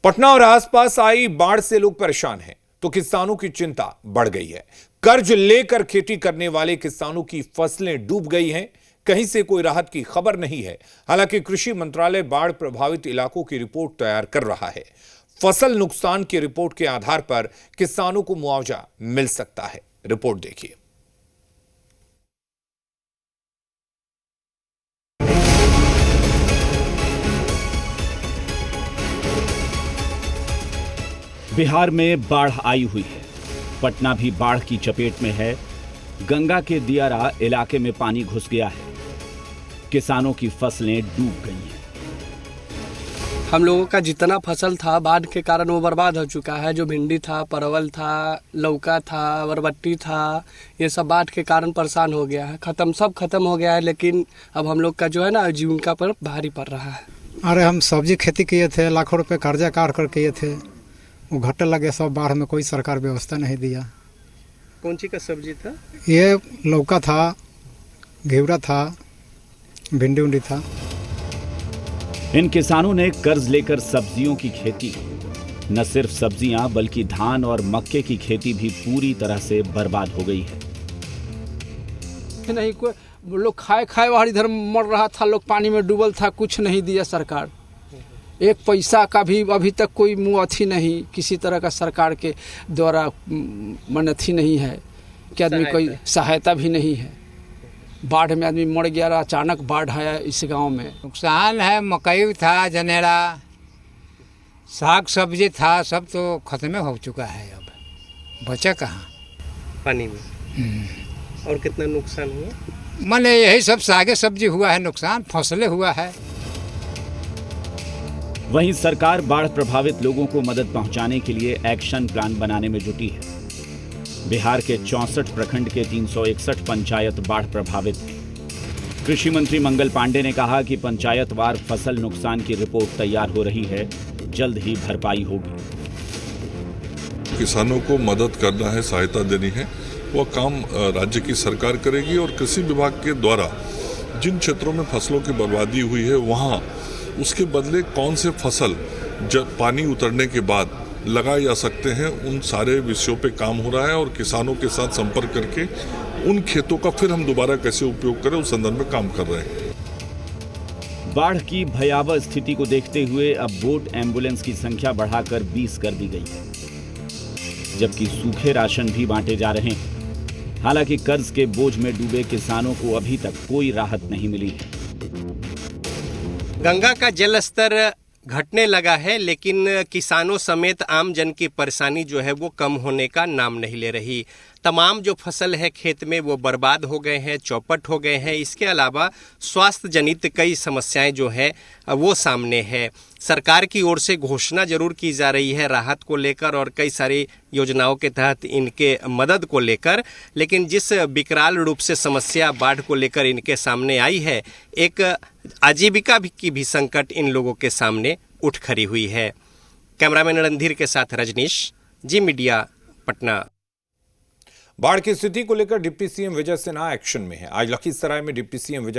पटना और आसपास आई बाढ़ से लोग परेशान हैं, तो किसानों की चिंता बढ़ गई है। कर्ज लेकर खेती करने वाले किसानों की फसलें डूब गई हैं। कहीं से कोई राहत की खबर नहीं है। हालांकि कृषि मंत्रालय बाढ़ प्रभावित इलाकों की रिपोर्ट तैयार कर रहा है। फसल नुकसान की रिपोर्ट के आधार पर किसानों को मुआवजा मिल सकता है। रिपोर्ट देखिए। बिहार में बाढ़ आई हुई है। पटना भी बाढ़ की चपेट में है। गंगा के दियारा इलाके में पानी घुस गया है। किसानों की फसलें डूब गई हैं। हम लोगों का जितना फसल था बाढ़ के कारण वो बर्बाद हो चुका है। जो भिंडी था, परवल था, लौका था, बरबट्टी था, ये सब बाढ़ के कारण परेशान हो गया है। सब खत्म हो गया है। लेकिन अब हम लोग का जो है ना जीविका पर भारी पड़ रहा है। अरे हम सब्जी खेती किए थे, लाखों रुपए कर्जा काट कर किए थे, वो घटे लगे सब। बाढ़ में कोई सरकार व्यवस्था नहीं दिया। कौन सी का सब्जी था? ये लौका था, घेवड़ा था, भिंडी उंडी था। इन किसानों ने कर्ज लेकर सब्जियों की खेती, न सिर्फ सब्जियां बल्कि धान और मक्के की खेती भी पूरी तरह से बर्बाद हो गई है। नहीं, कोई लोग खाए बाहर इधर मर रहा था, लोग पानी में डूबल था। कुछ नहीं दिया सरकार। एक पैसा का भी अभी तक कोई मुआवजा नहीं, किसी तरह का सरकार के द्वारा मनथी नहीं है कि आदमी कोई सहायता भी नहीं है। बाढ़ में आदमी मर गया। अचानक बाढ़ आया इस गांव में। नुकसान है। मकई था, जनेरा, साग सब्जी था, सब तो खत्म हो चुका है। अब बचा कहाँ पानी में। और कितना नुकसान हुआ? माने यही सब सागे सब्जी हुआ है, नुकसान फसलें हुआ है। वहीं सरकार बाढ़ प्रभावित लोगों को मदद पहुंचाने के लिए एक्शन प्लान बनाने में जुटी है। बिहार के 64 प्रखंड के 361 पंचायत बाढ़ प्रभावित हैं। कृषि मंत्री मंगल पांडे ने कहा कि पंचायतवार फसल नुकसान की रिपोर्ट तैयार हो रही है, जल्द ही भरपाई होगी। किसानों को मदद करना है, सहायता देनी है, वह काम राज्य की सरकार करेगी। और कृषि विभाग के द्वारा जिन क्षेत्रों में फसलों की बर्बादी हुई है, वहाँ उसके बदले कौन से फसल जब पानी उतरने के बाद लगाए जा सकते हैं, उन सारे विषयों पे काम हो रहा है। और किसानों के साथ संपर्क करके उन खेतों का फिर हम दोबारा कैसे उपयोग करें, उस संदर्भ में काम कर रहे हैं। बाढ़ की भयावह स्थिति को देखते हुए अब बोट एम्बुलेंस की संख्या बढ़ाकर 20 कर दी गई है, जबकि सूखे राशन भी बांटे जा रहे हैं। हालांकि कर्ज के बोझ में डूबे किसानों को अभी तक कोई राहत नहीं मिली है। गंगा का जल स्तर घटने लगा है, लेकिन किसानों समेत आम जन की परेशानी जो है वो कम होने का नाम नहीं ले रही। तमाम जो फसल है खेत में वो बर्बाद हो गए हैं, चौपट हो गए हैं। इसके अलावा स्वास्थ्य जनित कई समस्याएं जो है वो सामने है। सरकार की ओर से घोषणा जरूर की जा रही है राहत को लेकर और कई सारी योजनाओं के तहत इनके मदद को लेकर, लेकिन जिस विकराल रूप से समस्या बाढ़ को लेकर इनके सामने आई है, एक आजीविका की भी संकट इन लोगों के सामने उठ खड़ी हुई है। कैमरामैन रणधीर के साथ रजनीश, जी मीडिया, पटना। बाढ़ की स्थिति को लेकर deputy CM Vijay Sinha action में है। आज लखीसराय में डिप्टी सीएम विजय